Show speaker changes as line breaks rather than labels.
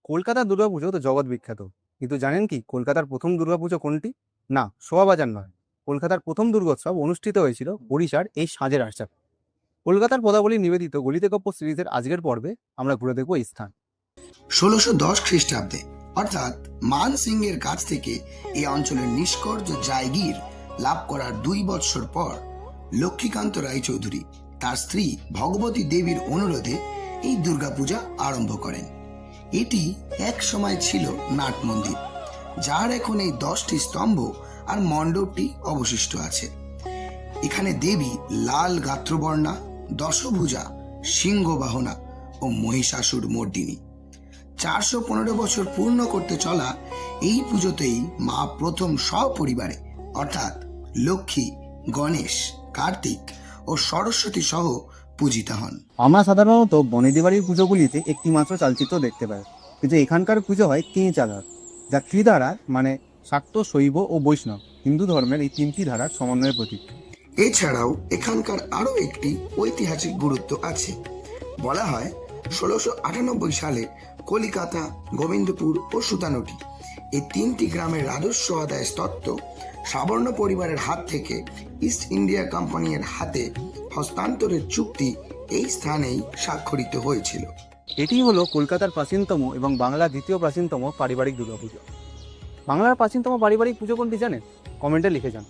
কলকাতার দুর্গাপুজো তো জগৎ বিখ্যাত, কিন্তু জানেন কি কলকাতার প্রথম দুর্গাপুজো কোনটি? না, শোভাবাজার নয়। কলকাতার প্রথম দুর্গোৎসব অনুষ্ঠিত হয়েছিল ওড়িশার এই সাজের আশা। কলকাতার পদাবলী নিবেদিত গলিতে গপ্প সিরিজের আজকের পর্বে আমরা ঘুরে দেখবো এই স্থান।
1610 খ্রিস্টাব্দে অর্থাৎ মান সিং এর কাছ থেকে এই অঞ্চলের নিষ্কর্ষ জায়গির লাভ করার 2 বৎসর পর লক্ষ্মীকান্ত রায়চৌধুরী তার স্ত্রী ভগবতী দেবীর অনুরোধে এই দুর্গাপূজা আরম্ভ করেন। এটি এক সময় ছিল নাট মন্দির, যার এখন এই 10টি স্তম্ভ আর মণ্ডপটি অবশিষ্ট আছে। এখানে দেবী লাল গাত্রবর্ণা, দশভুজা, সিংহবাহনা ও মহিষাসুর মর্দিনী। 415 বছর পূর্ণ করতে চলা এই পুজোতেই মা প্রথম সপরিবারে অর্থাৎ লক্ষ্মী, গণেশ, কার্তিক ও সরস্বতী সহ পূজিতা হন।
আমরা সাধারণত বনেদি বাড়ির পুজোগুলিতে একটি মাত্র চালচিত্র দেখতে পাই, কিন্তু এখানকার পুজো হয় 3 ধারার, যা ত্রিধারা মানে শাক্ত, শৈব ও বৈষ্ণব হিন্দু ধর্মের এই 3টি ধারার সমন্বয়ের প্রতীক।
এছাড়াও এখানকার আরো একটি ঐতিহাসিক গুরুত্ব আছে। বলা হয় 1698 সালে কলিকাতা, গোবিন্দপুর ও সুতানুটি এই 3টি গ্রামের রাজস্ব আদায় তত্ত্ব সাবর্ণ পরিবারের হাত থেকে ইস্ট ইন্ডিয়া কোম্পানির হাতে হস্তান্তরের চুক্তি এই স্থানেই স্বাক্ষরিত হয়েছিল।
এটি হলো কলকাতার প্রাচীনতম এবং বাংলার দ্বিতীয় প্রাচীনতম পারিবারিক দুর্গাপুজো। বাংলার প্রাচীনতম পারিবারিক পুজো কোনটি জানেন? কমেন্টে লিখে যান।